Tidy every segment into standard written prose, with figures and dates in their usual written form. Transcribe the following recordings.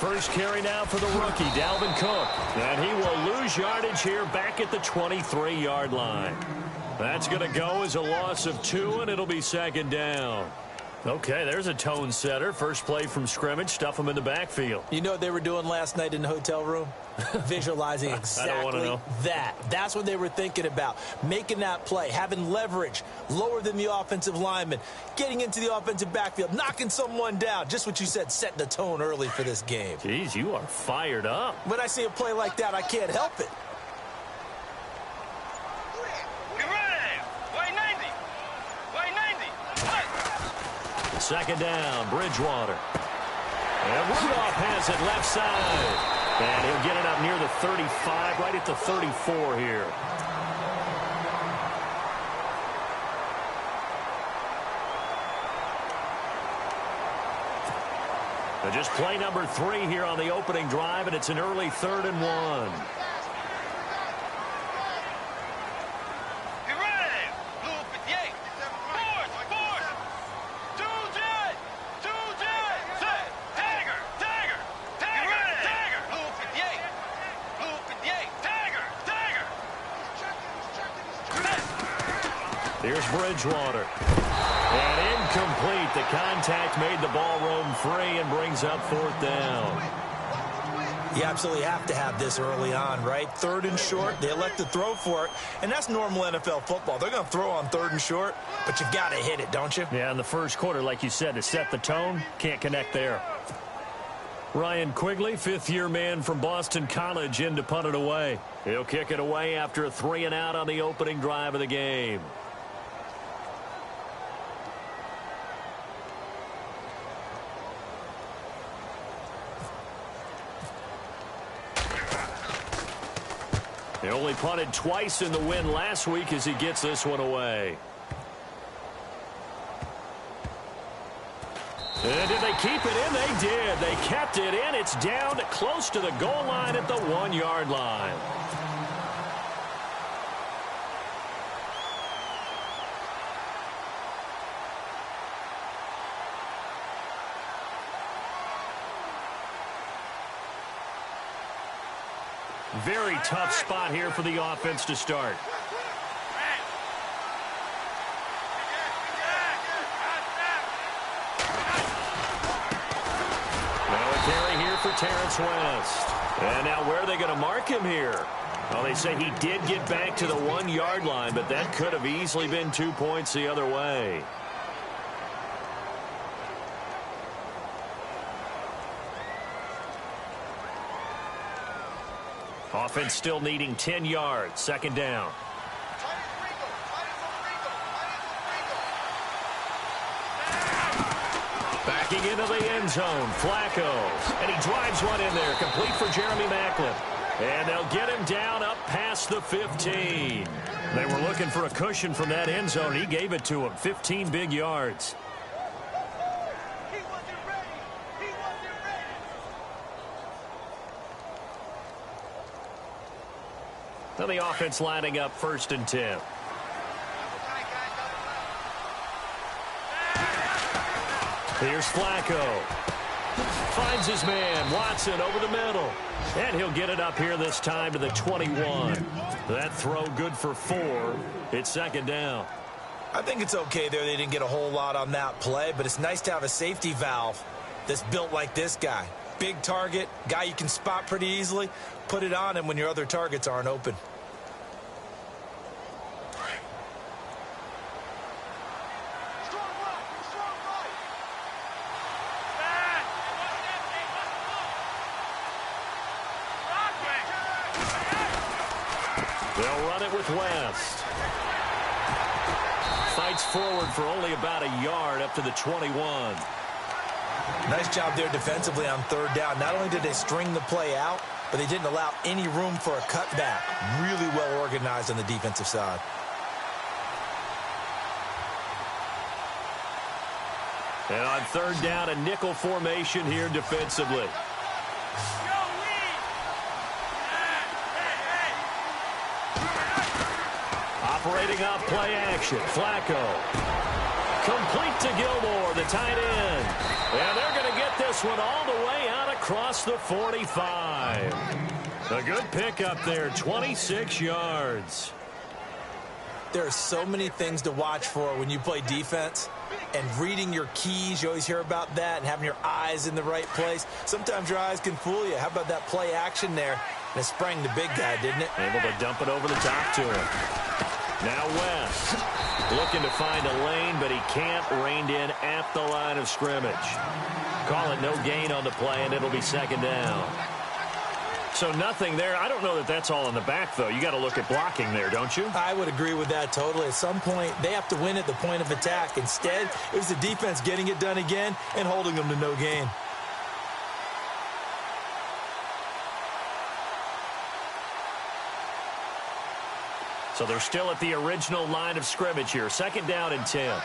First carry now for the rookie, Dalvin Cook. And he will lose yardage here back at the 23-yard line. That's going to go as a loss of 2, and it'll be second down. Okay, there's a tone setter. First play from scrimmage, stuff them in the backfield. You know what they were doing last night in the hotel room? Visualizing exactly that. That's what they were thinking about. Making that play, having leverage, lower than the offensive lineman, getting into the offensive backfield, knocking someone down. Just what you said, setting the tone early for this game. Jeez, you are fired up. When I see a play like that, I can't help it. Second down, Bridgewater. And Rudolph has it left side. And he'll get it up near the 35, right at the 34 here. But just play number 3 here on the opening drive, and it's an early 3rd and 1. Here's Bridgewater. And incomplete. The contact made the ball roam free and brings up 4th down. You absolutely have to have this early on, right? 3rd and short. They elect to throw for it, and that's normal NFL football. They're going to throw on 3rd and short, but you've got to hit it, don't you? Yeah, in the first quarter, like you said, to set the tone, can't connect there. Ryan Quigley, 5th-year man from Boston College, in to punt it away. He'll kick it away after a 3-and-out on the opening drive of the game. He only punted twice in the win last week as he gets this one away. And did they keep it in? They did. They kept it in. It's down close to the goal line at the 1-yard line. Very tough spot here for the offense to start. Now a carry here for Terrence West. And now where are they going to mark him here? Well, they say he did get back to the 1-yard line, but that could have easily been 2 points the other way. Offense still needing 10 yards. Second down. Backing into the end zone, Flacco. And he drives one in there, complete for Jeremy Maclin. And they'll get him down up past the 15. They were looking for a cushion from that end zone. He gave it to him, 15 big yards. Now the offense lining up 1st and 10. Here's Flacco. Finds his man, Watson, over the middle. And he'll get it up here this time to the 21. That throw good for 4. It's second down. I think it's okay there. They didn't get a whole lot on that play, but it's nice to have a safety valve that's built like this guy. Big target, guy you can spot pretty easily. Put it on him when your other targets aren't open. They'll run it with West. Fights forward for only about a yard up to the 21. Nice job there defensively on 3rd down. Not only did they string the play out, but they didn't allow any room for a cutback. Really well organized on the defensive side. And on 3rd down, a nickel formation here defensively. Operating off play action, Flacco. Complete to Gilmore, the tight end. And they're going to get this one all the way out of across the 45. A good pickup there, 26 yards. There are so many things to watch for when you play defense. And reading your keys, you always hear about that, and having your eyes in the right place. Sometimes your eyes can fool you. How about that play action there? And it sprang the big guy, didn't it? Able to dump it over the top to him. Now West looking to find a lane, but he can't. Reined in at the line of scrimmage. Call it no gain on the play, and it'll be second down. So nothing there. I don't know that that's all in the back, though. You got to look at blocking there, don't you? I would agree with that totally. At some point, they have to win at the point of attack. Instead, it was the defense getting it done again and holding them to no gain. So they're still at the original line of scrimmage here. Second down and 10.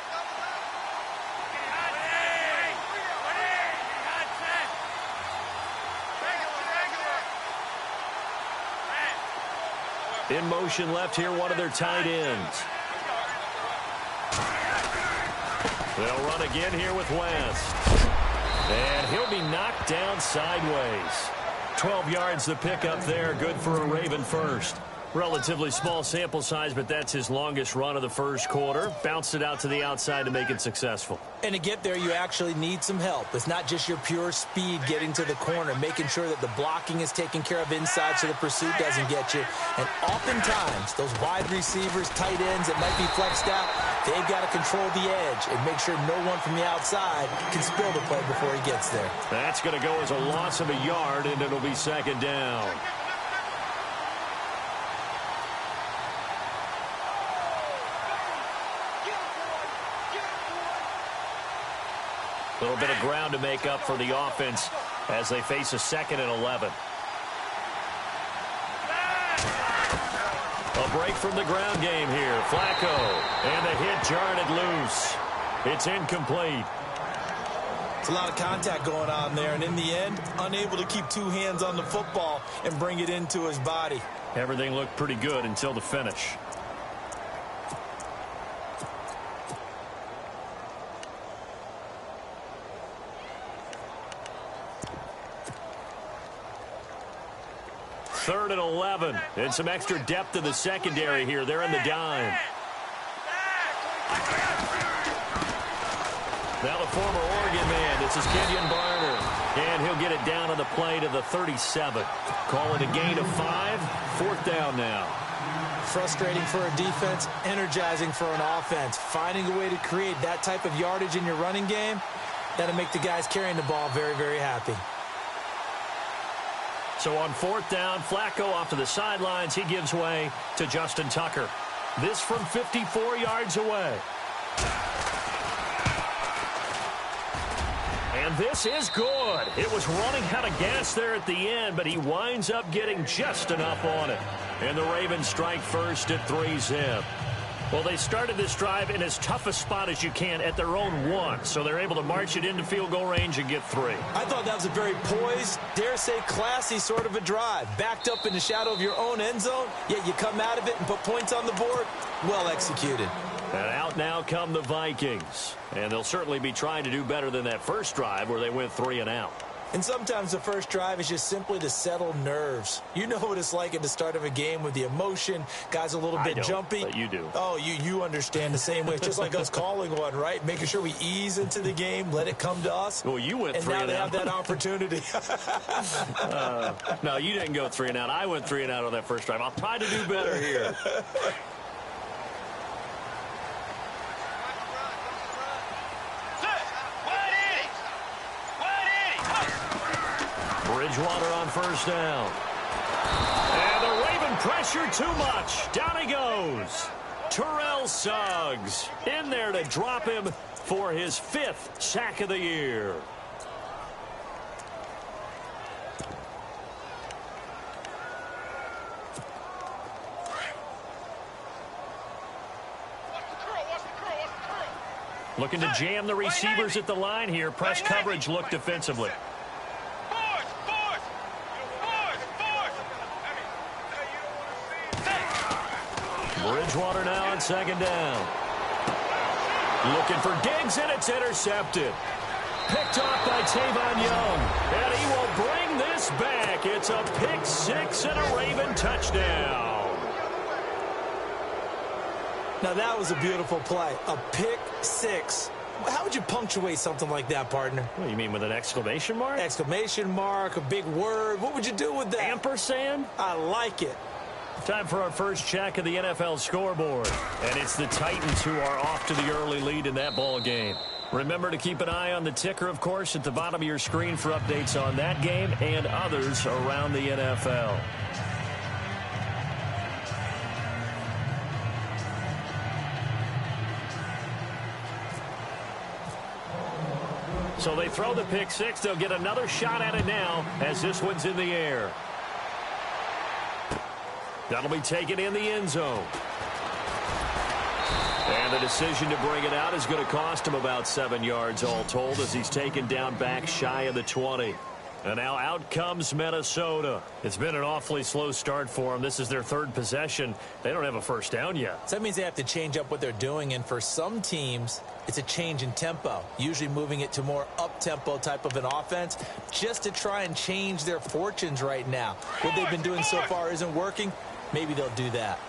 In motion left here, one of their tight ends. They'll run again here with West. And he'll be knocked down sideways. 12 yards the pickup there. Good for a Raven first. Relatively small sample size, but that's his longest run of the first quarter. Bounced it out to the outside to make it successful. And to get there, you actually need some help. It's not just your pure speed getting to the corner, making sure that the blocking is taken care of inside so the pursuit doesn't get you. And oftentimes, those wide receivers, tight ends that might be flexed out, they've got to control the edge and make sure no one from the outside can spill the play before he gets there. That's going to go as a loss of a yard, and it'll be second down. A little bit of ground to make up for the offense as they face a 2nd and 11. A break from the ground game here. Flacco, and the hit jarred it loose. It's incomplete. It's a lot of contact going on there, and in the end, unable to keep two hands on the football and bring it into his body. Everything looked pretty good until the finish. Third and 11, and some extra depth in the secondary here. They're in the dime. Now the former Oregon man, this is Kenyon Barner, and he'll get it down on the play to the 37. Call it a gain of 5, 4th down now. Frustrating for a defense, energizing for an offense. Finding a way to create that type of yardage in your running game, that'll make the guys carrying the ball very, very happy. So on 4th down, Flacco off to the sidelines. He gives way to Justin Tucker. This from 54 yards away. And this is good. It was running out of gas there at the end, but he winds up getting just enough on it. And the Ravens strike first at 3-zip. Well, they started this drive in as tough a spot as you can at their own 1, so they're able to march it into field goal range and get 3. I thought that was a very poised, dare say classy sort of a drive. Backed up in the shadow of your own end zone, yet you come out of it and put points on the board. Well executed. And out now come the Vikings. And they'll certainly be trying to do better than that first drive where they went 3 and out. And sometimes the first drive is just simply to settle nerves. You know what it's like at the start of a game with the emotion. Guys a little bit jumpy. But you do. Oh, you understand the same way. It's just like us calling one, right? Making sure we ease into the game, let it come to us. Well, you went 3 and out. And now they have that opportunity. No, you didn't go 3 and out. I went 3 and out on that first drive. I'll try to do better here. Bridgewater on first down. And the Raven pressure too much. Down he goes. Terrell Suggs in there to drop him for his 5th sack of the year. Looking to jam the receivers at the line here. Press coverage look defensively. Bridgewater now on second down. Looking for Diggs, and it's intercepted. Picked off by Tavon Young. And he will break It's a pick six and a Raven touchdown. Now, that was a beautiful play. A pick six. How would you punctuate something like that, partner? What, you mean with an exclamation mark? Exclamation mark, a big word. What would you do with that? Ampersand? I like it. Time for our first check of the NFL scoreboard. And it's the Titans who are off to the early lead in that ball game. Remember to keep an eye on the ticker, of course, at the bottom of your screen for updates on that game and others around the NFL. So they throw the pick six. They'll get another shot at it now as this one's in the air. That'll be taken in the end zone. And the decision to bring it out is going to cost him about 7 yards all told as he's taken down back shy of the 20. And now out comes Minnesota. It's been an awfully slow start for them. This is their third possession. They don't have a first down yet. So that means they have to change up what they're doing. And for some teams, it's a change in tempo, usually moving it to more up-tempo type of an offense just to try and change their fortunes right now. What they've been doing so far isn't working. Maybe they'll do that.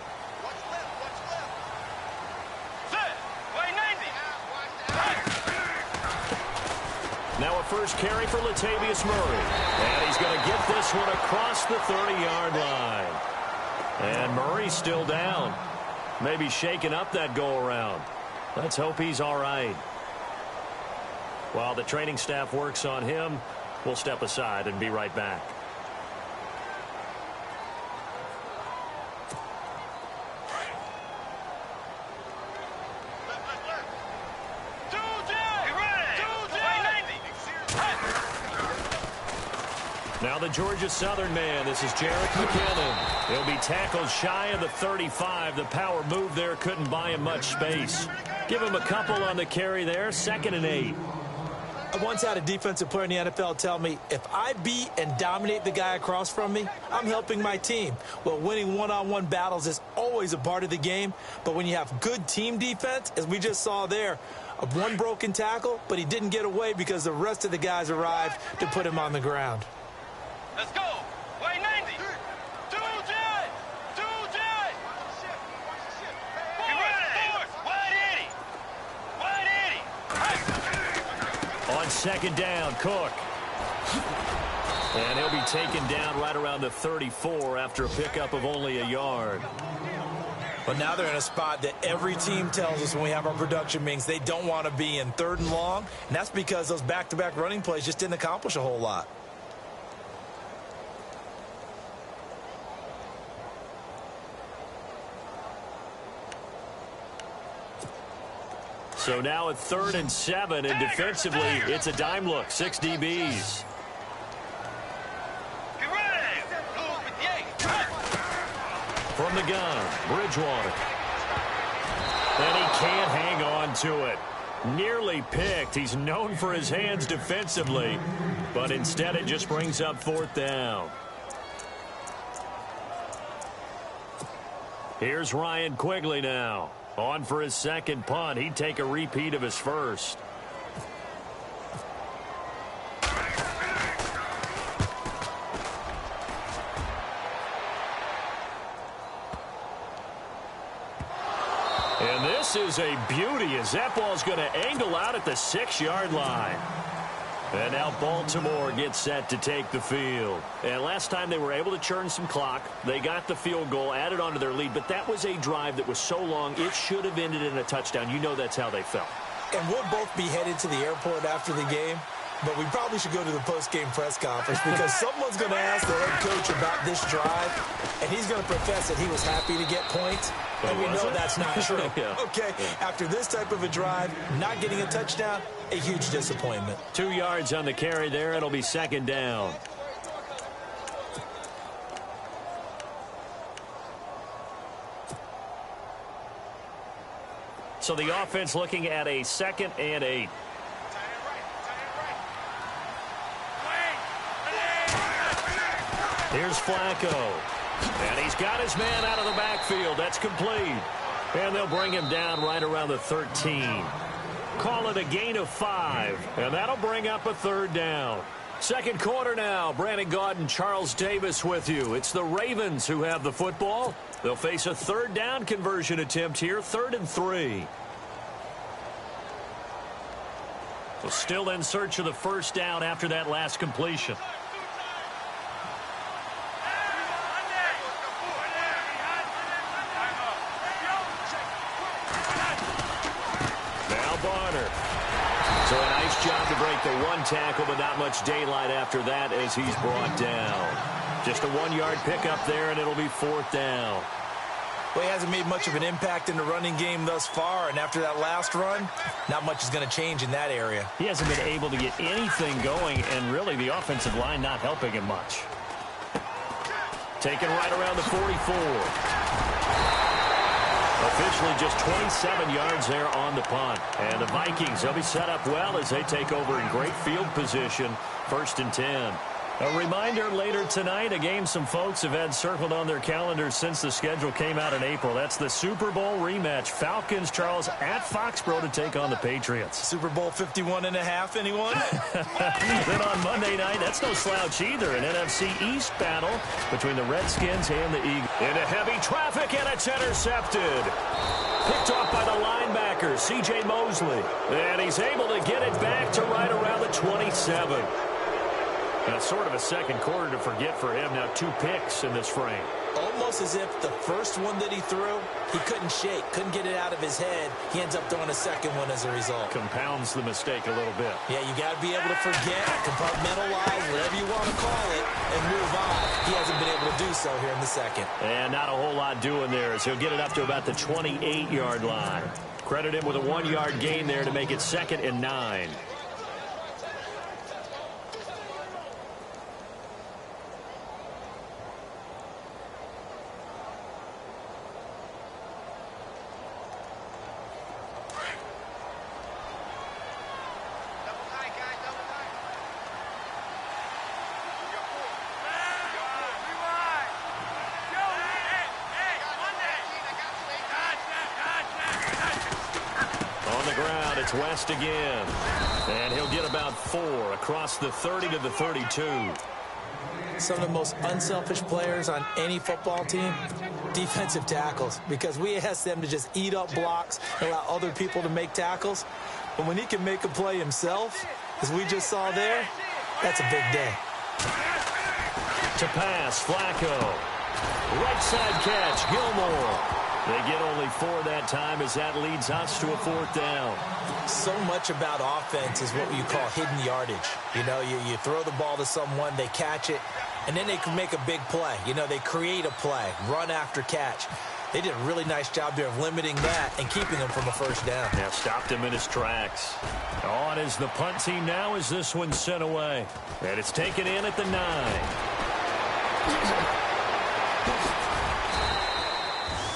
Now a first carry for Latavius Murray. And he's going to get this one across the 30-yard line. And Murray's still down. Maybe shaking up that go-around. Let's hope he's all right. While the training staff works on him, we'll step aside and be right back. Now the Georgia Southern man. This is Jarek McKinnon. He'll be tackled shy of the 35. The power move there couldn't buy him much space. Give him a couple on the carry there. 2nd and 8. I once had a defensive player in the NFL tell me, if I beat and dominate the guy across from me, I'm helping my team. Well, winning one-on-one battles is always a part of the game. But when you have good team defense, as we just saw there, one broken tackle, but he didn't get away because the rest of the guys arrived to put him on the ground. Let's go. White 90. 2J. 2J. White 80. On 2nd down, Cook. And he'll be taken down right around the 34 after a pickup of only a yard. But now they're in a spot that every team tells us when we have our production meetings they don't want to be in, 3rd and long. And that's because those back-to-back running plays just didn't accomplish a whole lot. So now at 3rd and 7, and defensively, it's a dime look. 6 DBs. From the gun, Bridgewater. And he can't hang on to it. Nearly picked. He's known for his hands defensively, but instead it just brings up 4th down. Here's Ryan Quigley now. On for his 2nd punt. He'd take a repeat of his first. And this is a beauty as that ball's going to angle out at the 6-yard line. And now Baltimore gets set to take the field. And last time they were able to churn some clock. They got the field goal, added on to their lead. But that was a drive that was so long, it should have ended in a touchdown. You know that's how they felt. And we'll both be headed to the airport after the game. But we probably should go to the post-game press conference because someone's going to ask the head coach about this drive, and he's going to profess that he was happy to get points. And we know that's not true. Yeah. Okay, after this type of a drive, not getting a touchdown, a huge disappointment. 2 yards on the carry there. It'll be 2nd down. So the offense looking at a 2nd and 8. Here's Flacco. And he's got his man out of the backfield. That's complete. And they'll bring him down right around the 13. Call it a gain of 5. And that'll bring up a 3rd down. Second quarter now. Brandon Gaud and Charles Davis with you. It's the Ravens who have the football. They'll face a third down conversion attempt here, 3rd and 3. So still in search of the first down after that last completion. Now Barner. So a nice job to break the one tackle, but not much daylight after that as he's brought down. Just a 1-yard pickup there, and it'll be 4th down. Well, he hasn't made much of an impact in the running game thus far, and after that last run, not much is going to change in that area. He hasn't been able to get anything going, and really the offensive line not helping him much. Taken right around the 44. Officially just 27 yards there on the punt. And the Vikings, they'll be set up well as they take over in great field position, 1st and 10. A reminder later tonight, a game some folks have had circled on their calendars since the schedule came out in April. That's the Super Bowl rematch. Falcons, Charles, at Foxborough to take on the Patriots. Super Bowl 51.5, anyone? Then on Monday night, that's no slouch either. An NFC East battle between the Redskins and the Eagles. Into heavy traffic, and it's intercepted. Picked off by the linebacker, C.J. Mosley. And he's able to get it back to right around the 27. That's sort of a second quarter to forget for him. Now 2 picks in this frame. Almost as if the first one that he threw, he couldn't shake, couldn't get it out of his head. He ends up throwing a second one as a result. Compounds the mistake a little bit. Yeah, you got to be able to forget, compartmentalize, whatever you want to call it, and move on. He hasn't been able to do so here in the second. And not a whole lot doing there, as he'll get it up to about the 28-yard line. Credit him with a 1-yard gain there to make it 2nd and 9. It's West again, and he'll get about 4 across the 30 to the 32. Some of the most unselfish players on any football team, defensive tackles, because we ask them to just eat up blocks and allow other people to make tackles. But when he can make a play himself, as we just saw there, that's a big day. To pass, Flacco. Right side catch, Gilmore. They get only 4 that time as that leads us to a 4th down. So much about offense is what you call hidden yardage. You know, you throw the ball to someone, they catch it, and then they can make a big play. You know, they create a play, run after catch. They did a really nice job there of limiting that and keeping him from a first down. Now stopped him in his tracks. On is the punt team now as this one's sent away. And it's taken in at the 9.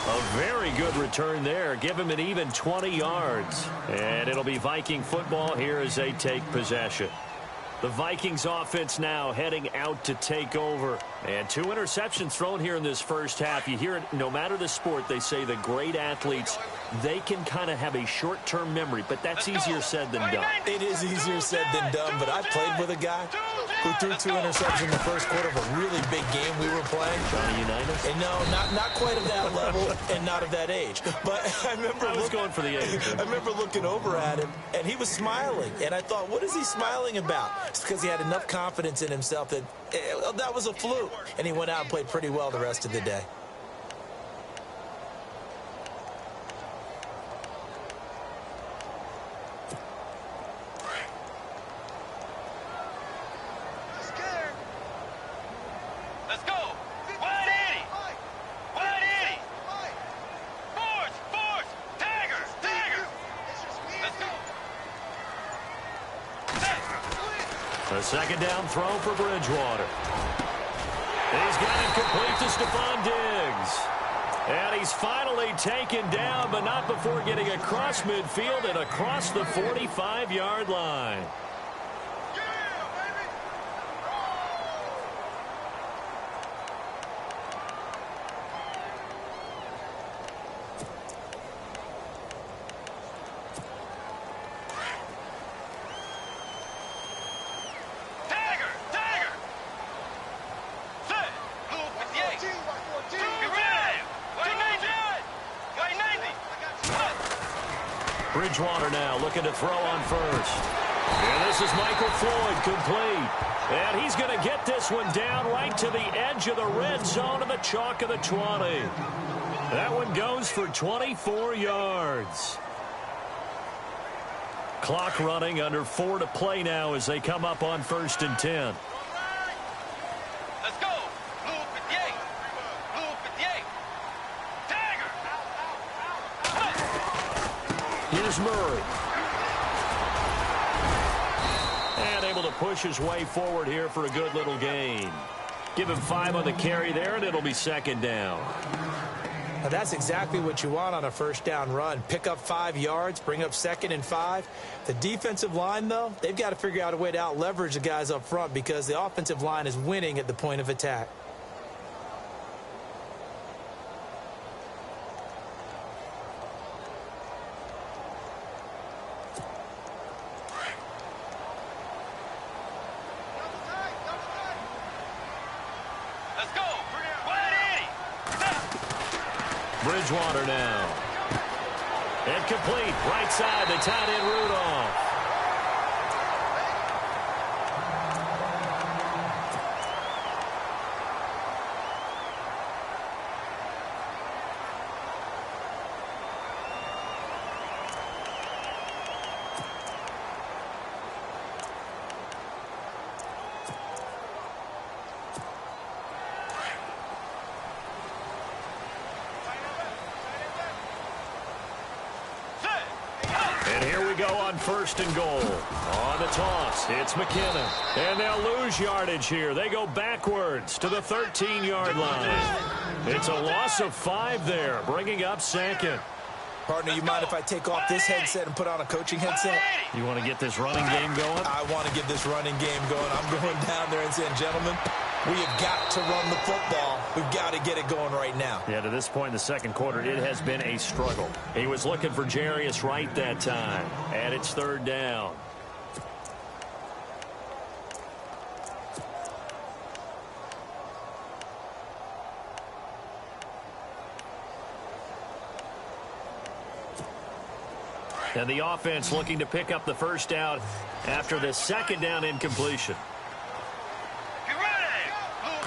A very good return there. Give him an even 20 yards. And it'll be Viking football here as they take possession. The Vikings offense now heading out to take over. And 2 interceptions thrown here in this first half. You hear it, no matter the sport, they say the great athletes, they can kind of have a short-term memory, but that's easier said than done. It is easier said than done, but I played with a guy who threw 2 interceptions in the first quarter of a really big game we were playing. Johnny Unitas? And no, not quite of that level and not of that age. But I remember going for the age. I remember looking over at him, and he was smiling. And I thought, what is he smiling about? It's because he had enough confidence in himself that that was a fluke. And he went out and played pretty well the rest of the day. Let's go. Wide 80. Wide 80. Force. Tagger. Let's go. A second down throw for Bridgewater. He's got it complete to Stephon Diggs. And he's finally taken down, but not before getting across midfield and across the 45-yard line. Tagger. Bridgewater now looking to throw on first. And this is Michael Floyd, complete. And he's going to get this one down right to the edge of the red zone of the chalk of the 20. That one goes for 24 yards. Clock running, under 4 to play now as they come up on 1st and 10. Let's go. Blue 58. Blue 58. Tagger. Here's Murray. And able to push his way forward here for a good little gain. Give him 5 on the carry there, and it'll be 2nd down. Now that's exactly what you want on a first down run. Pick up 5 yards, bring up 2nd and 5. The defensive line, though, they've got to figure out a way to out-leverage the guys up front because the offensive line is winning at the point of attack. Let's go. 180. Bridgewater now. And complete. Right side, the tight end Rudolph. And here we go on 1st and goal. On the toss, it's McKinnon. And they'll lose yardage here. They go backwards to the 13-yard line. It's a loss of 5 there, bringing up 2nd. Partner, you mind if I take off this headset and put on a coaching headset? You want to get this running game going? I want to get this running game going. I'm going down there and saying, gentlemen, we have got to run the football. We've got to get it going right now. Yeah, to this point in the 2nd quarter, it has been a struggle. He was looking for Jarius Wright that time, and it's 3rd down. And the offense looking to pick up the 1st down after the 2nd down incompletion. Get ready. Blue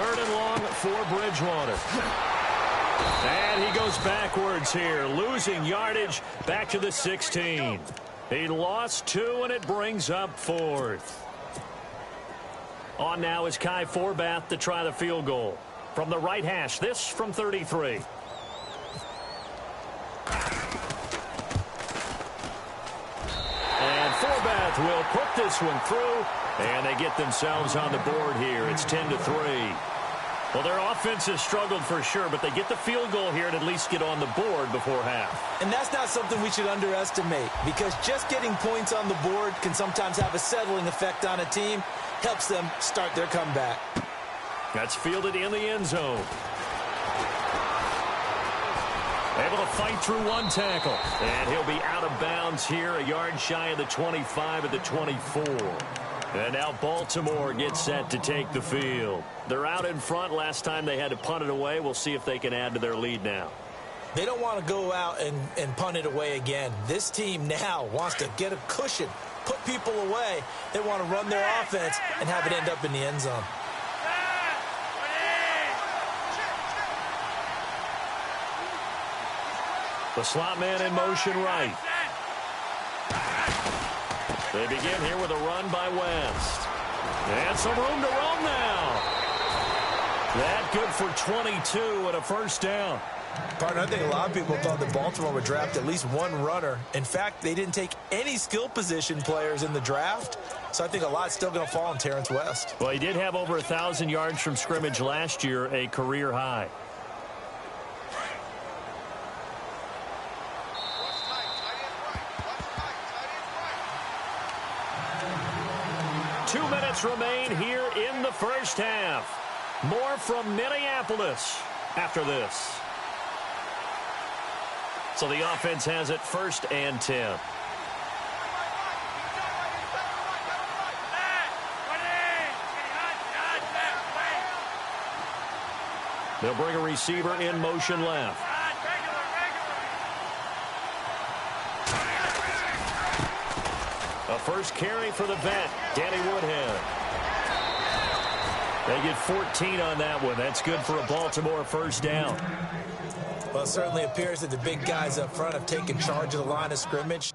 3rd and long for Bridgewater. And he goes backwards here, losing yardage back to the 16. He lost 2, and it brings up 4th. On now is Kai Forbath to try the field goal. From the right hash, this from 33. And Forbath will put this one through, and they get themselves on the board here. It's 10-3. Well, their offense has struggled for sure, but they get the field goal here and at least get on the board before half. And that's not something we should underestimate because just getting points on the board can sometimes have a settling effect on a team. Helps them start their comeback. That's fielded in the end zone. Able to fight through 1 tackle. And he'll be out of bounds here, a yard shy of the 25 at the 24. And now Baltimore gets set to take the field. They're out in front. Last time they had to punt it away. We'll see if they can add to their lead now. They don't want to go out and punt it away again. This team now wants to get a cushion, put people away. They want to run their offense and have it end up in the end zone. The slot man in motion right. They begin here with a run by West. And some room to roam now. That good for 22 and a 1st down. Partner, I think a lot of people thought that Baltimore would draft at least 1 runner. In fact, they didn't take any skill position players in the draft. So I think a lot's still going to fall on Terrence West. Well, he did have over 1,000 yards from scrimmage last year, a career high. Remain here in the 1st half. More from Minneapolis after this. So the offense has it 1st and 10. They'll bring a receiver in motion left. first carry for the vet, Danny Woodhead. They get 14 on that one. That's good for a Baltimore first down. Well, it certainly appears that the big guys up front have taken charge of the line of scrimmage.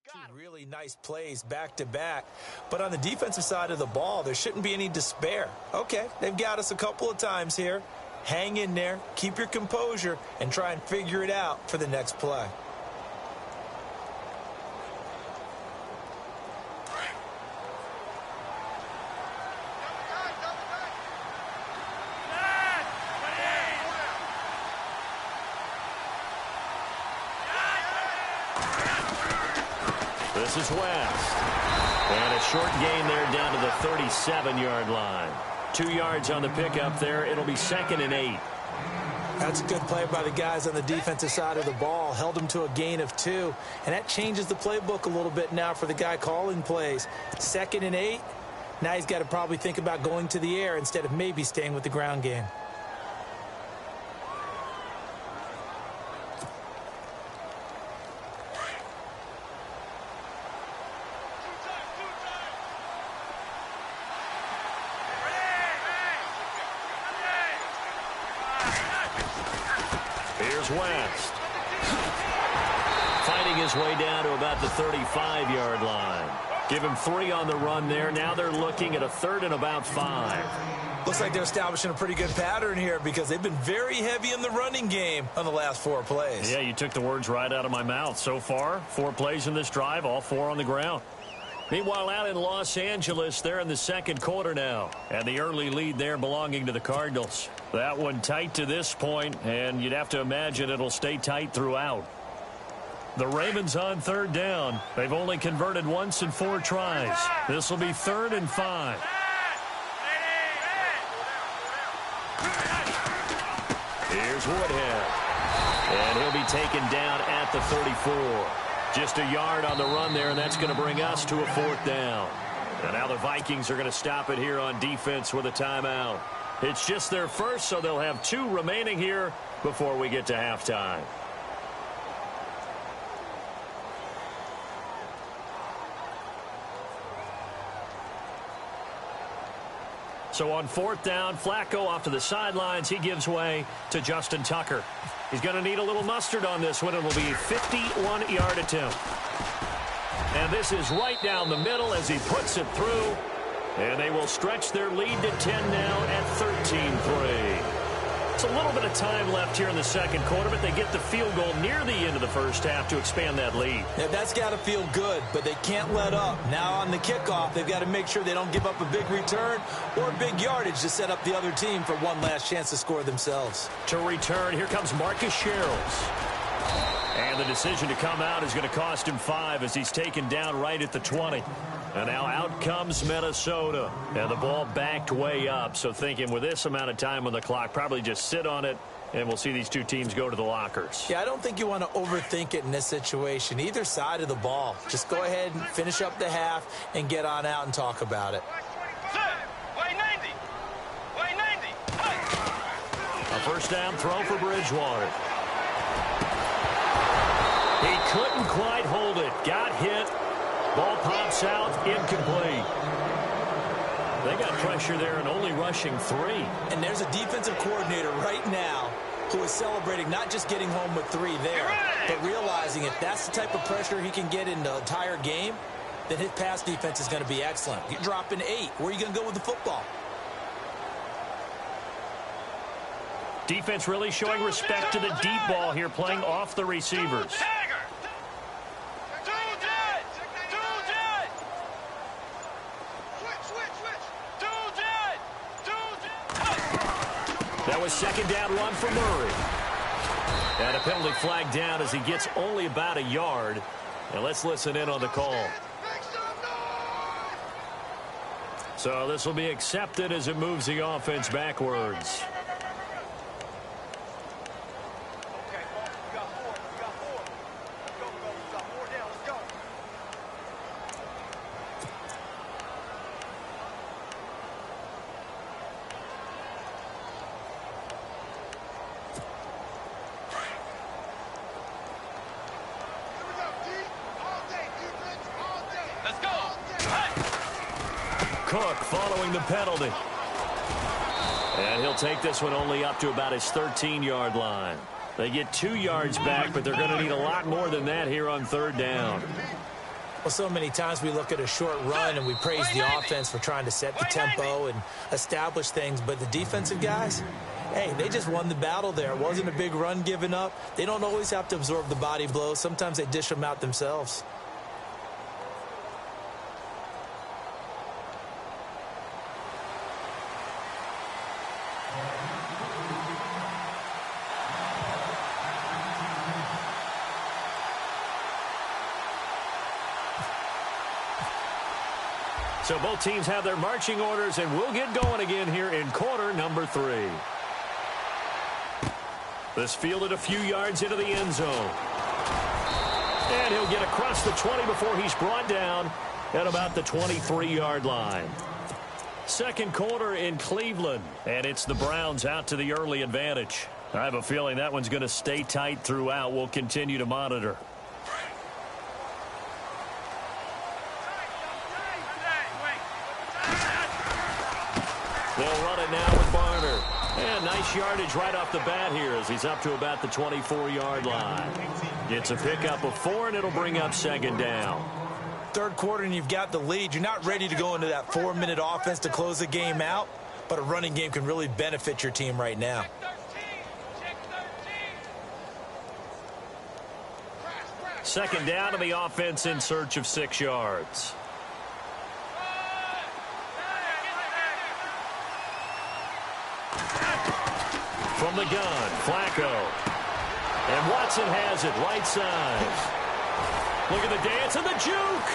Two really nice plays back-to-back. But on the defensive side of the ball, there shouldn't be any despair. Okay, they've got us a couple of times here. Hang in there, keep your composure, and try and figure it out for the next play. This is West. And a short gain there down to the 37-yard line. 2 yards on the pickup there. It'll be 2nd and 8. That's a good play by the guys on the defensive side of the ball. Held them to a gain of 2. And that changes the playbook a little bit now for the guy calling plays. 2nd and 8. Now he's got to probably think about going to the air instead of maybe staying with the ground game. West. Fighting his way down to about the 35-yard line. Give him 3 on the run there. Now they're looking at a 3rd and about 5. Looks like they're establishing a pretty good pattern here because they've been very heavy in the running game on the last 4 plays. Yeah, you took the words right out of my mouth. So far, 4 plays in this drive, all 4 on the ground. Meanwhile, out in Los Angeles, they're in the second quarter now. And the early lead there belonging to the Cardinals. That one tight to this point, and you'd have to imagine it'll stay tight throughout. The Ravens on 3rd down. They've only converted once in 4 tries. This will be 3rd and 5. Here's Woodhead. And he'll be taken down at the 34. Just a yard on the run there, and that's going to bring us to a 4th down. And now the Vikings are going to stop it here on defense with a timeout. It's just their first, so they'll have 2 remaining here before we get to halftime. So on 4th down, Flacco off to the sidelines. He gives way to Justin Tucker. He's going to need a little mustard on this one. It will be a 51-yard attempt. And this is right down the middle as he puts it through. And they will stretch their lead to 10 now at 13-3. It's a little bit of time left here in the second quarter, but they get the field goal near the end of the first half to expand that lead. Yeah, that's got to feel good, but they can't let up. Now on the kickoff, they've got to make sure they don't give up a big return or big yardage to set up the other team for one last chance to score themselves. To return, here comes Marcus Sherrills. And the decision to come out is going to cost him 5 as he's taken down right at the 20. And now out comes Minnesota. And the ball backed way up. So thinking with this amount of time on the clock, probably just sit on it, and we'll see these two teams go to the lockers. Yeah, I don't think you want to overthink it in this situation. Either side of the ball. Just go ahead and finish up the half and get on out and talk about it. A first down throw for Bridgewater. He couldn't quite hold it. Got hit. Ball pops out. Incomplete. They got pressure there and only rushing 3. And there's a defensive coordinator right now who is celebrating not just getting home with 3 there, but realizing if that's the type of pressure he can get in the entire game, then his pass defense is going to be excellent. You're dropping 8. Where are you going to go with the football? Defense really showing respect to the deep ball here, playing off the receivers. Tiger! Two jet! Two jet! Switch! Two jet! That was second down run for Murray. And a penalty flag down as he gets only about a yard. And let's listen in on the call. So this will be accepted as it moves the offense backwards. Cook following the penalty. And he'll take this one only up to about his 13-yard line. They get 2 yards back, but they're going to need a lot more than that here on third down. Well, so many times we look at a short run and we praise the offense for trying to set the tempo and establish things, but the defensive guys, hey, they just won the battle there. It wasn't a big run given up. They don't always have to absorb the body blows. Sometimes they dish them out themselves. So both teams have their marching orders, and we'll get going again here in quarter number 3. This fielded a few yards into the end zone. And he'll get across the 20 before he's brought down at about the 23-yard line. Second quarter in Cleveland, and it's the Browns out to the early advantage. I have a feeling that one's going to stay tight throughout. We'll continue to monitor. They'll run it now with Barner. And nice yardage right off the bat here as he's up to about the 24-yard line. It's a pickup of 4, and it'll bring up second down. Third quarter, and you've got the lead. You're not ready to go into that 4-minute offense to close the game out, but a running game can really benefit your team right now. Second down to the offense in search of 6 yards. From the gun, Flacco. And Watson has it, right side. Look at the dance and the juke.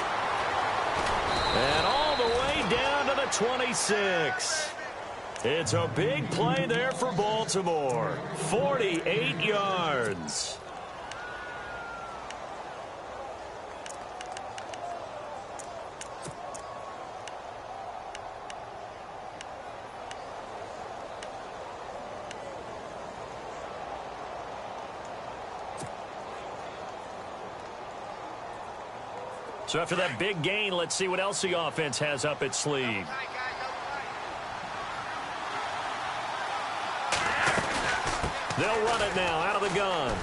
And all the way down to the 26. It's a big play there for Baltimore. 48 yards. So after that big gain, let's see what else the offense has up its sleeve. They'll run it now out of the gun.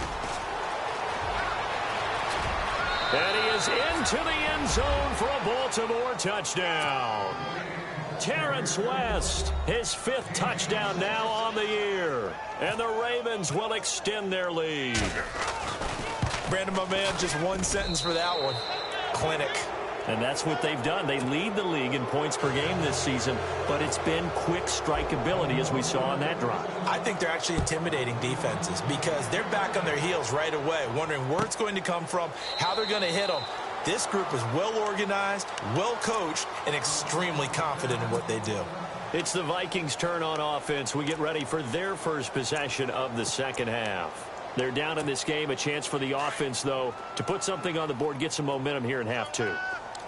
And he is into the end zone for a Baltimore touchdown. Terrence West, his 5th touchdown now on the year. And the Ravens will extend their lead. Brandon, my man, just one sentence for that one. Clinic. And that's what they've done. They lead the league in points per game this season, but it's been quick strikeability as we saw on that drive. I think they're actually intimidating defenses because they're back on their heels right away, wondering where it's going to come from, how they're going to hit them. This group is well organized, well coached, and extremely confident in what they do. It's the Vikings' turn on offense. We get ready for their first possession of the second half. They're down in this game. A chance for the offense, though, to put something on the board, get some momentum here in half 2.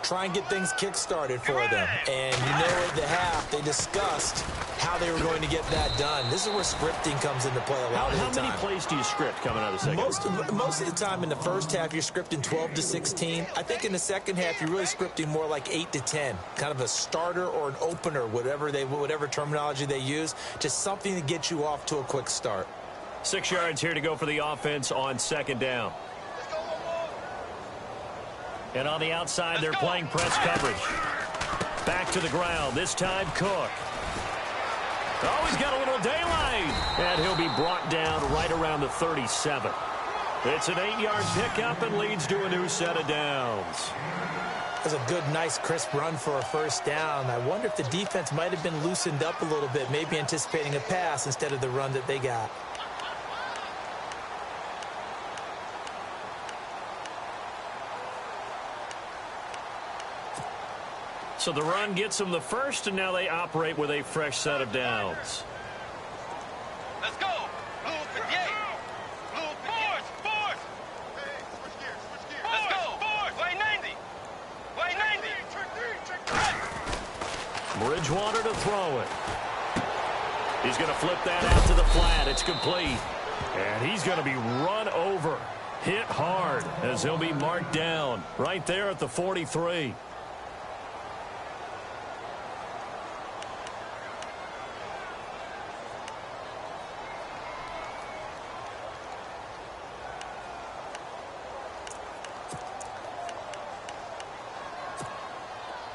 Try and get things kick-started for them. And you know at the half, they discussed how they were going to get that done. This is where scripting comes into play a lot of the time. How many plays do you script coming out of the second half? Most of the time in the first half, you're scripting 12 to 16. I think in the second half, you're really scripting more like 8 to 10. Kind of a starter or an opener, whatever terminology they use. Just something to get you off to a quick start. 6 yards here to go for the offense on second down. And on the outside, they're playing press coverage. Back to the ground, this time Cook. Oh, he's got a little daylight. And he'll be brought down right around the 37. It's an 8-yard pickup and leads to a new set of downs. That's a good, nice, crisp run for a first down. I wonder if the defense might have been loosened up a little bit, maybe anticipating a pass instead of the run that they got. So the run gets them the first, and now they operate with a fresh set of downs. Let's go. Blue 58. Blue 58. Fourth. Hey, switch gears. Let's go. Fourth. Way 90. Way 90. Bridgewater to throw it. He's going to flip that out to the flat. It's complete. And he's going to be run over. Hit hard as he'll be marked down right there at the 43.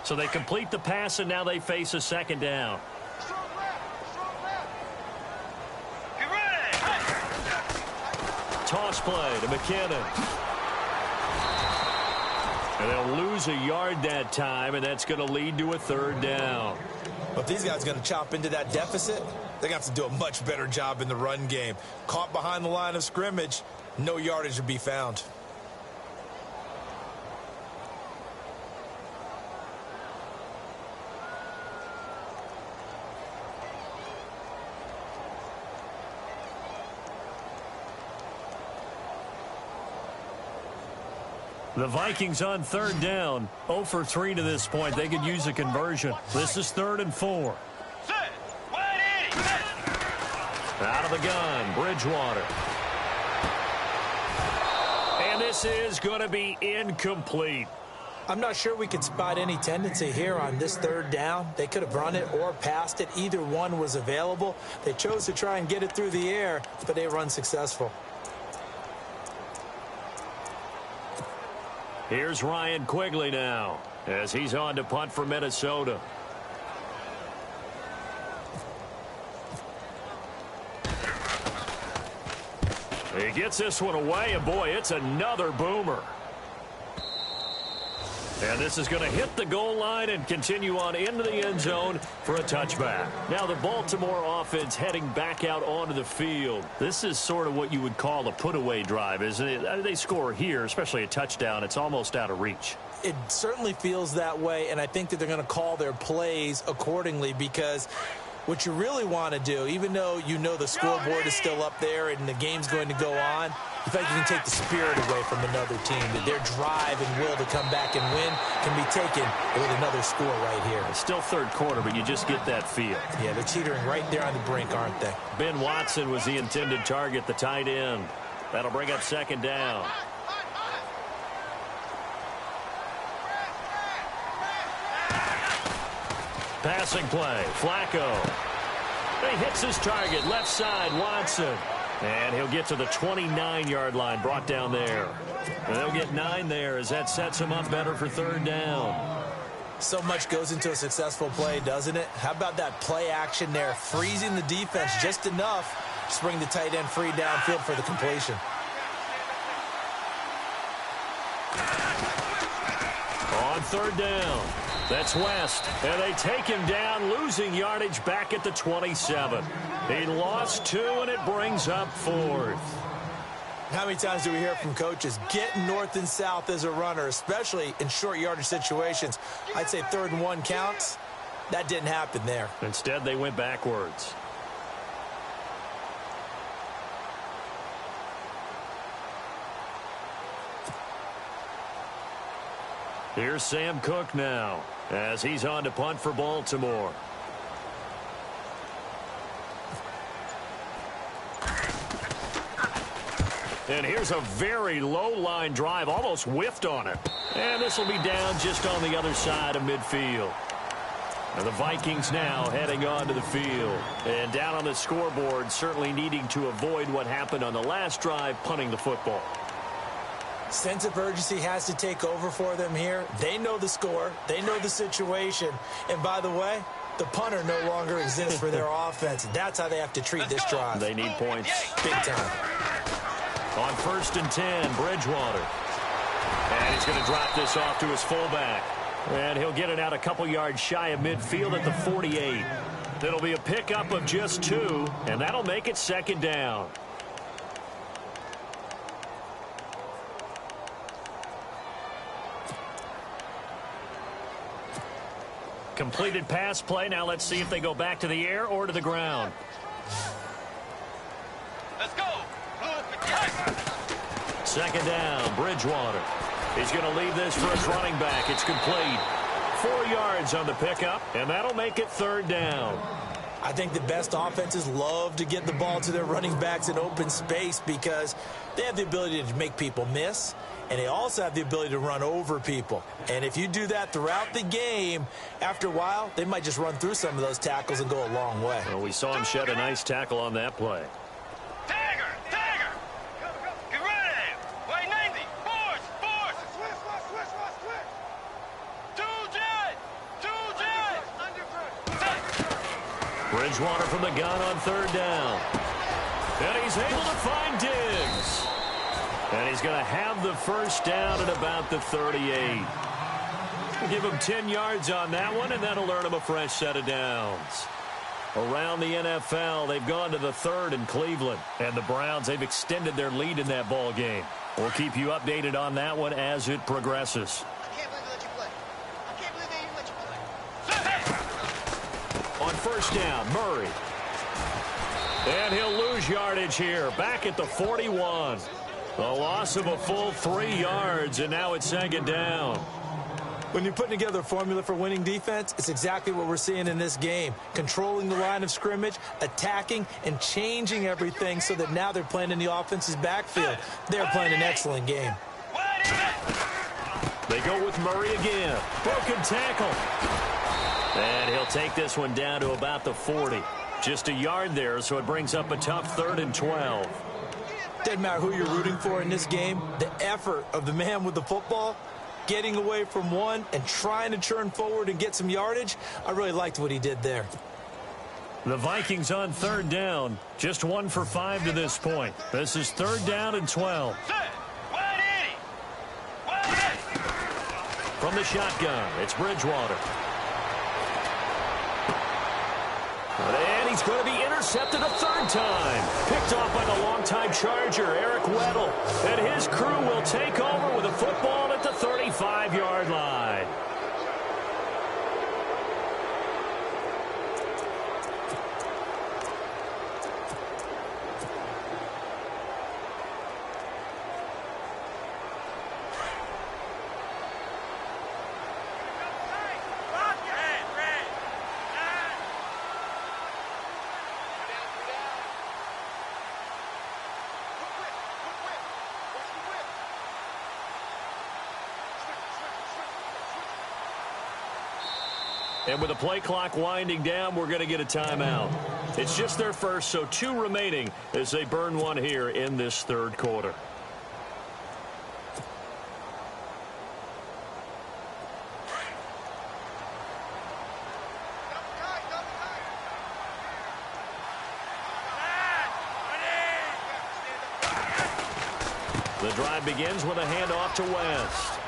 So they complete the pass, and now they face a second down. Get ready. Toss play to McKinnon. And they'll lose a yard that time, and that's going to lead to a third down. But if these guys are going to chop into that deficit, they're going to have to do a much better job in the run game. Caught behind the line of scrimmage, no yardage to be found. The Vikings on third down. 0 for 3 to this point. They could use a conversion. This is 3rd and 4. Set. 180. Out of the gun, Bridgewater. And this is going to be incomplete. I'm not sure we could spot any tendency here on this third down. They could have run it or passed it. Either one was available. They chose to try and get it through the air, but they were unsuccessful. Here's Ryan Quigley now as he's on to punt for Minnesota. He gets this one away, and boy, it's another boomer. And this is going to hit the goal line and continue on into the end zone for a touchback. Now the Baltimore offense heading back out onto the field. This is sort of what you would call a put-away drive, isn't it? They score here, especially a touchdown. It's almost out of reach. It certainly feels that way, and I think that they're going to call their plays accordingly, because what you really want to do, even though you know the scoreboard is still up there and the game's going to go on, the fact you can take the spirit away from another team, that their drive and will to come back and win can be taken with another score right here. It's still third quarter, but you just get that feel. Yeah, they're teetering right there on the brink, aren't they? Ben Watson was the intended target, the tight end. That'll bring up second down. Passing play, Flacco. He hits his target, left side, Watson. And he'll get to the 29-yard line, brought down there. And they'll get 9 there as that sets him up better for third down. So much goes into a successful play, doesn't it? How about that play action there, freezing the defense just enough to bring the tight end free downfield for the completion. On third down, that's West, and they take him down, losing yardage back at the 27. He lost 2, and it brings up 4th. How many times do we hear from coaches, get north and south as a runner, especially in short yardage situations? I'd say 3rd and 1 counts. That didn't happen there. Instead, they went backwards. Here's Sam Cook now as he's on to punt for Baltimore. And here's a very low line drive, almost whiffed on it. And this will be down just on the other side of midfield. And the Vikings now heading onto the field. And down on the scoreboard, certainly needing to avoid what happened on the last drive, punting the football. Sense of urgency has to take over for them here. They know the score. They know the situation. And by the way, The punter no longer exists for their offense. That's how they have to treat this drive. They need points. Big time. On 1st and 10, Bridgewater. And he's going to drop this off to his fullback. And he'll get it out a couple yards shy of midfield at the 48. It'll be a pickup of just 2, and that'll make it 2nd down. Completed pass play. Now let's see if they go back to the air or to the ground. Let's go. 2nd down, Bridgewater. He's going to leave this for his running back. It's complete. 4 yards on the pickup, and that'll make it 3rd down. I think the best offenses love to get the ball to their running backs in open space because they have the ability to make people miss, and they also have the ability to run over people. And if you do that throughout the game, after a while, they might just run through some of those tackles and go a long way. Well, we saw him shed a nice tackle on that play. Bridgewater from the gun on 3rd down. And he's able to find Diggs. And he's going to have the 1st down at about the 38. Give him 10 yards on that one, and that'll earn him a fresh set of downs. Around the NFL, they've gone to the 3rd in Cleveland. And the Browns, they've extended their lead in that ball game. We'll keep you updated on that one as it progresses. On 1st down, Murray. And he'll lose yardage here, back at the 41. A loss of a full 3 yards, and now it's 2nd down. When you're putting together a formula for winning defense, it's exactly what we're seeing in this game. Controlling the line of scrimmage, attacking, and changing everything so that now they're playing in the offense's backfield. They're playing an excellent game. They go with Murray again. Broken tackle. And he'll take this one down to about the 40. Just a yard there, so it brings up a tough 3rd and 12. Doesn't matter who you're rooting for in this game. The effort of the man with the football, getting away from one and trying to turn forward and get some yardage, I really liked what he did there. The Vikings on 3rd down. Just 1 for 5 to this point. This is 3rd down and 12. From the shotgun, it's Bridgewater. And he's going to be intercepted a 3rd time. Picked off by the longtime Charger, Eric Weddle. And his crew will take over with a football at the 35-yard line. And with the play clock winding down, we're going to get a timeout. It's just their first, so 2 remaining as they burn one here in this 3rd quarter. The drive begins with a handoff to West.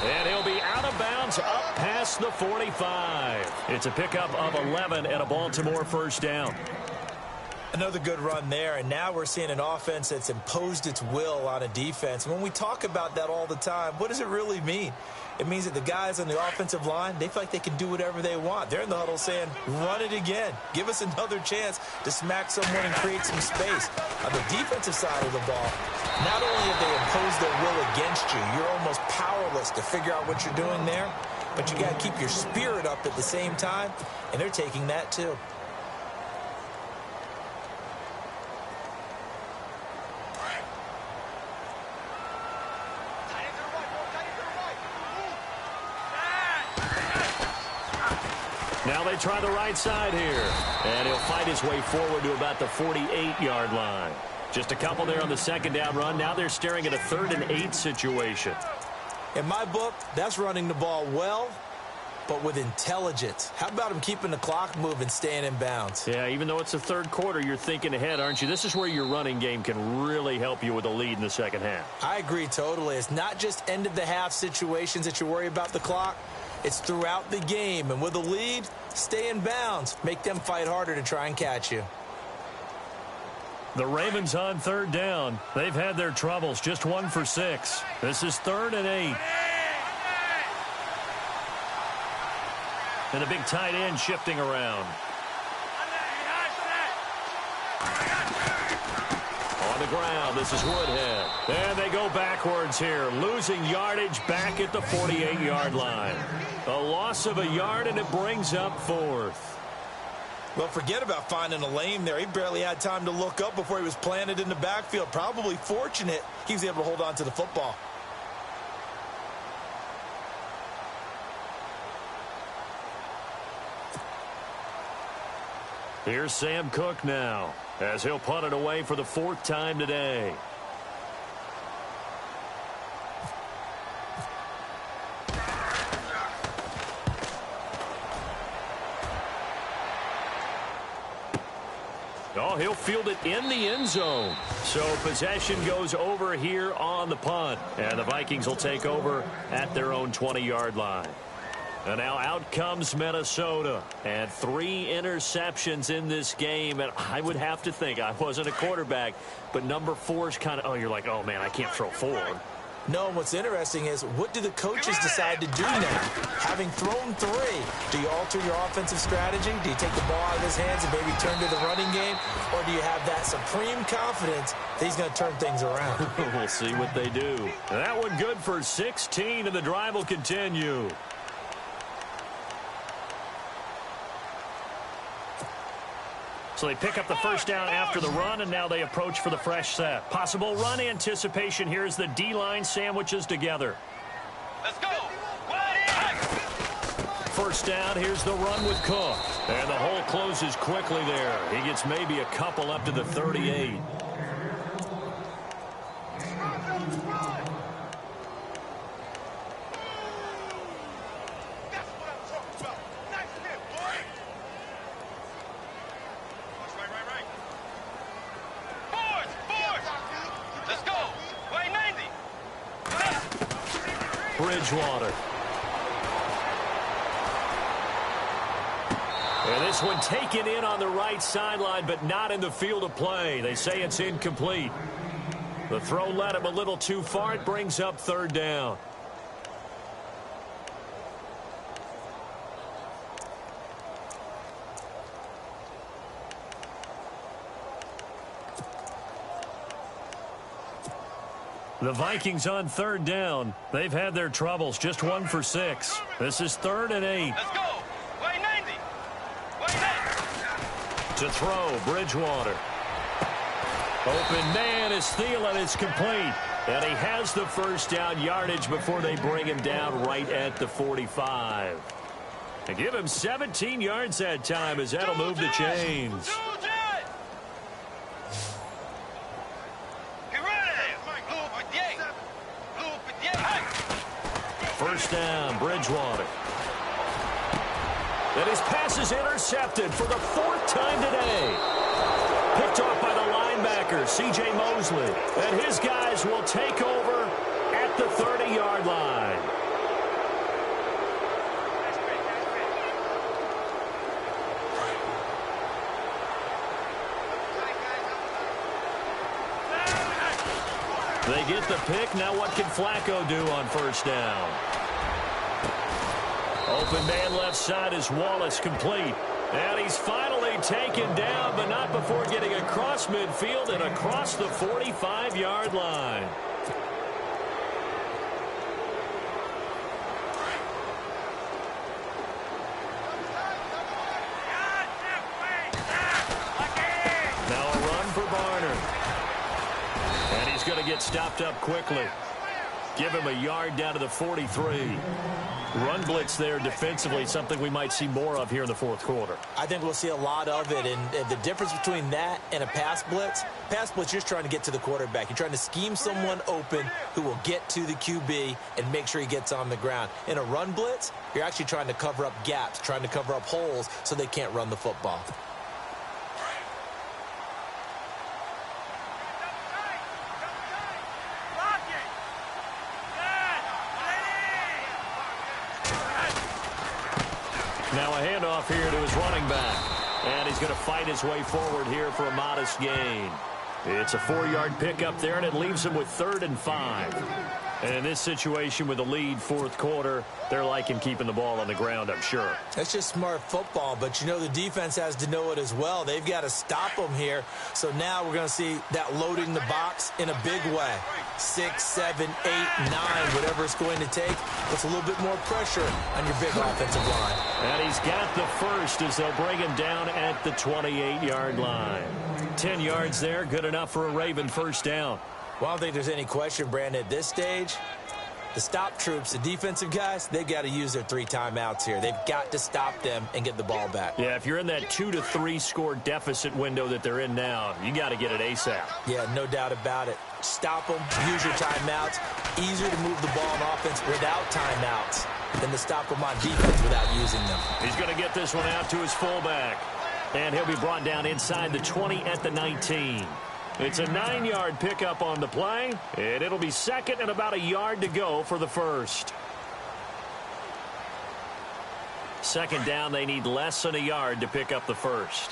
And he'll be out of bounds up past the 45. It's a pickup of 11 and a Baltimore 1st down. Another good run there, and now we're seeing an offense that's imposed its will on a defense. When we talk about that all the time, what does it really mean? It means that the guys on the offensive line, they feel like they can do whatever they want. They're in the huddle saying, run it again. Give us another chance to smack someone and create some space. On the defensive side of the ball, not only have they imposed their will against you, you're almost powerless to figure out what you're doing there, but you got to keep your spirit up at the same time, and they're taking that too. Now they try the right side here. And he'll fight his way forward to about the 48-yard line. Just a couple there on the 2nd down run. Now they're staring at a 3rd and 8 situation. In my book, that's running the ball well but with intelligence. How about him keeping the clock moving, staying in bounds? Yeah, even though it's the third quarter, you're thinking ahead, aren't you? This is where your running game can really help you with a lead in the second half. I agree totally. It's not just end-of-the-half situations that you worry about the clock. It's throughout the game. And with a lead, stay in bounds. Make them fight harder to try and catch you. The Ravens on third down. They've had their troubles, just 1 for 6. This is 3rd and 8. And the big tight end shifting around. On the ground, this is Woodhead. And they go backwards here, losing yardage back at the 48-yard line. A loss of a yard, and it brings up 4th. Well, forget about finding a lane there. He barely had time to look up before he was planted in the backfield. Probably fortunate he was able to hold on to the football. Here's Sam Cook now, as he'll punt it away for the 4th time today. Oh, he'll field it in the end zone. So possession goes over here on the punt. And the Vikings will take over at their own 20-yard line. And now out comes Minnesota. And 3 interceptions in this game. And I would have to think, I wasn't a quarterback, but number 4 is kind of, oh, you're like, oh, man, I can't throw 4. No, what's interesting is, what do the coaches decide to do now? Having thrown 3, do you alter your offensive strategy? Do you take the ball out of his hands and maybe turn to the running game? Or do you have that supreme confidence that he's going to turn things around? We'll see what they do. That one good for 16, and the drive will continue. So they pick up the first down after the run, and now they approach for the fresh set. Possible run anticipation here as the D-line sandwiches together. Let's go. First down, here's the run with Cook. And the hole closes quickly there. He gets maybe a couple up to the 38. Bridgewater. And this one taken in on the right sideline, but not in the field of play. They say it's incomplete. The throw led him a little too far. It brings up 3rd down. The Vikings on 3rd down. They've had their troubles, just 1 for 6. This is 3rd and 8. Let's go. Play 90. Play 90. To throw, Bridgewater. Open man is Thielen. It's complete. And he has the first down yardage before they bring him down right at the 45. And give him 17 yards that time as that'll move the chains. First down, Bridgewater. And his pass is intercepted for the 4th time today. Picked off by the linebacker, C.J. Mosley. And his guys will take over at the 30-yard line. They get the pick. Now what can Flacco do on first down? Open man left side is Wallace, complete. And he's finally taken down, but not before getting across midfield and across the 45-yard line. Now a run for Barner. And he's going to get stopped up quickly. Give him a yard down to the 43. Run blitz there defensively, something we might see more of here in the fourth quarter. I think we'll see a lot of it, and the difference between that and a pass blitz, you're just trying to get to the quarterback. You're trying to scheme someone open who will get to the QB and make sure he gets on the ground. In a run blitz, you're actually trying to cover up gaps, trying to cover up holes so they can't run the football. Now a handoff here to his running back. And he's going to fight his way forward here for a modest gain. It's a 4-yard pickup there, and it leaves him with 3rd and 5. And in this situation with the lead, fourth quarter, they're liking keeping the ball on the ground, I'm sure. That's just smart football, but you know the defense has to know it as well. They've got to stop them here. So now we're going to see that loading the box in a big way. 6, 7, 8, 9, whatever it's going to take. Puts a little bit more pressure on your big offensive line. And he's got the first as they'll bring him down at the 28-yard line. 10 yards there, good enough for a Raven first down. Well, I don't think there's any question, Brandon, at this stage. The stop troops, the defensive guys, they've got to use their 3 timeouts here. They've got to stop them and get the ball back. Yeah, if you're in that 2 to 3 score deficit window that they're in now, you got to get it ASAP. Yeah, no doubt about it. Stop them, use your timeouts. Easier to move the ball on offense without timeouts than to stop them on defense without using them. He's going to get this one out to his fullback. And he'll be brought down inside the 20 at the 19. It's a 9-yard pickup on the play, and it'll be second and about a yard to go for the first. Second down, they need less than a yard to pick up the first.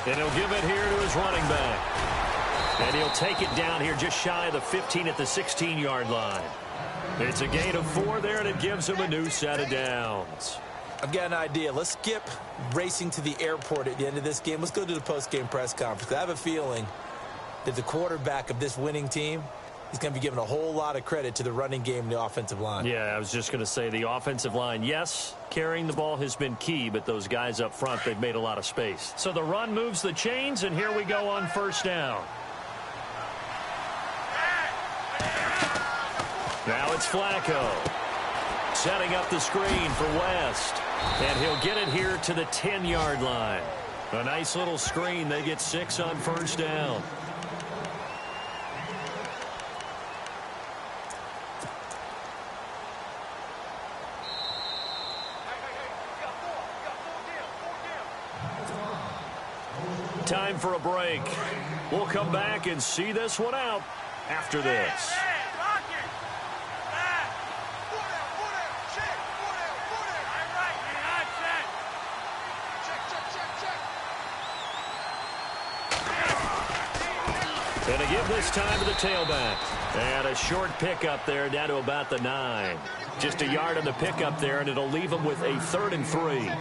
And he'll give it here to his running back. And he'll take it down here just shy of the 15 at the 16-yard line. It's a gain of 4 there, and it gives him a new set of downs. I've got an idea. Let's skip racing to the airport at the end of this game. Let's go to the post-game press conference. I have a feeling that the quarterback of this winning team is going to be given a whole lot of credit to the running game and the offensive line. Yeah, I was just going to say the offensive line, yes, carrying the ball has been key, but those guys up front, they've made a lot of space. So the run moves the chains, and here we go on first down. Now it's Flacco setting up the screen for West, and he'll get it here to the 10-yard line. A nice little screen. They get 6 on first down. Time for a break. We'll come back and see this one out after this. And a give this time to the tailback. And a short pickup there down to about the 9. Just a yard on the pickup there, and it'll leave them with a 3rd and 3.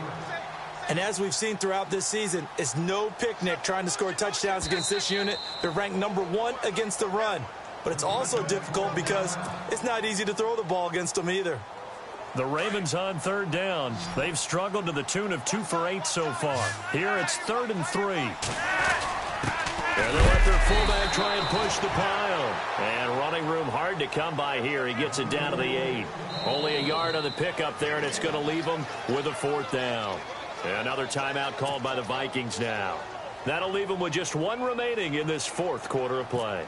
And as we've seen throughout this season, it's no picnic trying to score touchdowns against this unit. They're ranked number 1 against the run. But it's also difficult because it's not easy to throw the ball against them either. The Ravens on 3rd down. They've struggled to the tune of 2 for 8 so far. Here it's 3rd and 3. And they'll let their fullback try and push the pile. And running room hard to come by here. He gets it down to the 8. Only a yard on the pickup there, and it's going to leave him with a 4th down. Another timeout called by the Vikings now. That'll leave them with just 1 remaining in this 4th quarter of play.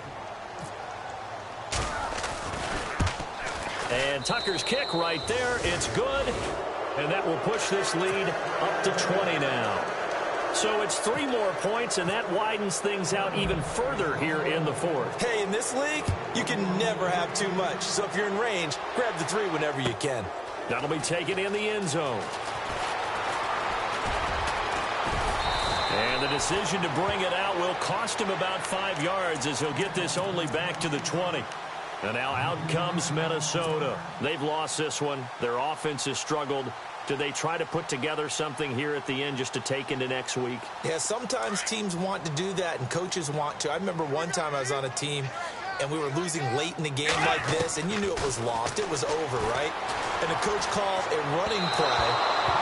And Tucker's kick right there. It's good. And that will push this lead up to 20 now. So it's 3 more points, and that widens things out even further here in the 4th. Hey, in this league, you can never have too much. So if you're in range, grab the 3 whenever you can. That'll be taken in the end zone. And the decision to bring it out will cost him about 5 yards as he'll get this only back to the 20. And now out comes Minnesota. They've lost this one. Their offense has struggled. Do they try to put together something here at the end just to take into next week? Yeah, sometimes teams want to do that and coaches want to. I remember one time I was on a team and we were losing late in the game like this, and you knew it was lost. It was over, right? And the coach called a running play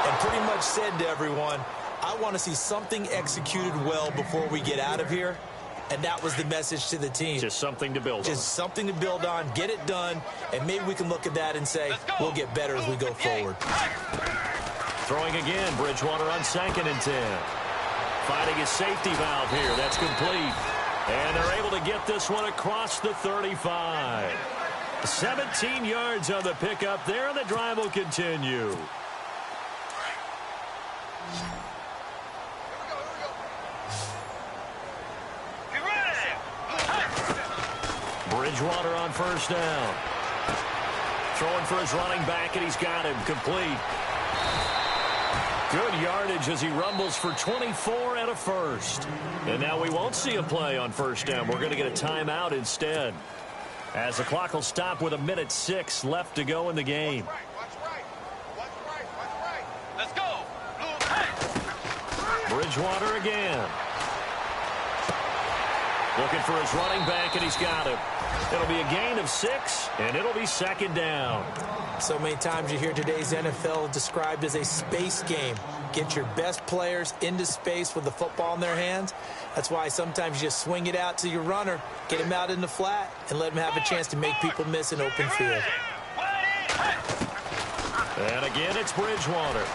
and pretty much said to everyone, I want to see something executed well before we get out of here. And that was the message to the team. Just something to build on. Just something to build on, get it done, and maybe we can look at that and say, we'll get better as we go forward. Throwing again, Bridgewater on 2nd and 10. Finding his safety valve here. That's complete. And they're able to get this one across the 35. 17 yards on the pickup there, and the drive will continue. Bridgewater on 1st down. Throwing for his running back, and he's got him complete. Good yardage as he rumbles for 24 and a first. And now we won't see a play on 1st down. We're going to get a timeout instead, as the clock will stop with 1:06 left to go in the game. Let's go. Bridgewater again. Looking for his running back, and he's got him. It'll be a gain of 6, and it'll be 2nd down. So many times you hear today's NFL described as a space game. Get your best players into space with the football in their hands. That's why sometimes you just swing it out to your runner, get him out in the flat, and let him have a chance to make people miss an open field. And again, it's Bridgewater.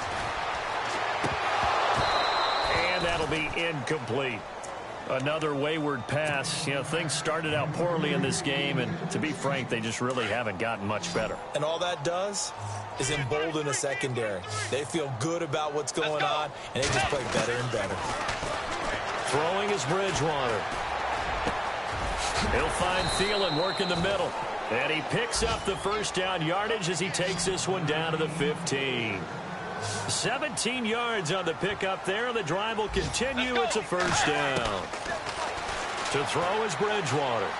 And that'll be incomplete. Another wayward pass. You know, things started out poorly in this game, and to be frank, they just really haven't gotten much better. And all that does is embolden a secondary. They feel good about what's going on, and they just play better and better. Throwing is Bridgewater. He'll find Thielen working the middle. And he picks up the 1st down yardage as he takes this one down to the 15. 17 yards on the pickup there. The drive will continue. It's a 1st down. To throw is Bridgewater.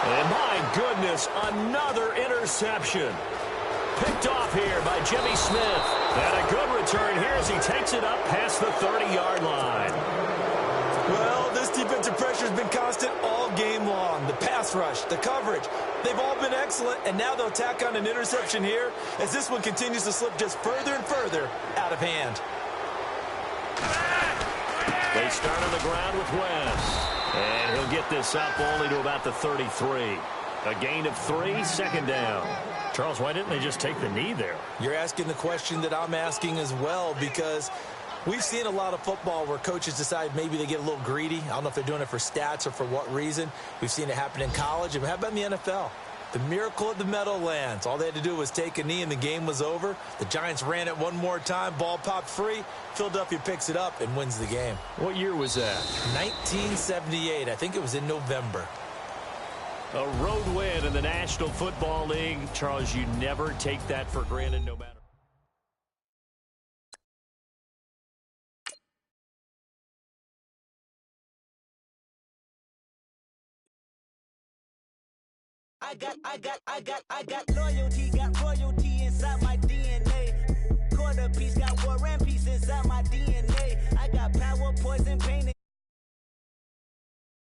And my goodness, another interception. Picked off here by Jimmy Smith. And a good return here as he takes it up past the 30-yard line. Well, this defensive pressure has been constant all game long. The pass rush, the coverage, they've all been excellent, and now they'll tack on an interception here as this one continues to slip just further and further out of hand. They start on the ground with West, and he'll get this up only to about the 33. A gain of 3, 2nd down. Charles, why didn't they just take the knee there? You're asking the question that I'm asking as well, because we've seen a lot of football where coaches decide maybe they get a little greedy. I don't know if they're doing it for stats or for what reason. We've seen it happen in college. And how about in the NFL? The miracle of the Meadowlands. All they had to do was take a knee and the game was over. The Giants ran it one more time. Ball popped free. Philadelphia picks it up and wins the game. What year was that? 1978. I think it was in November. A road win in the National Football League. Charles, you never take that for granted no matter. I got loyalty, got royalty inside my DNA. Quarter piece, got war and peace inside my DNA. I got power, poison, pain.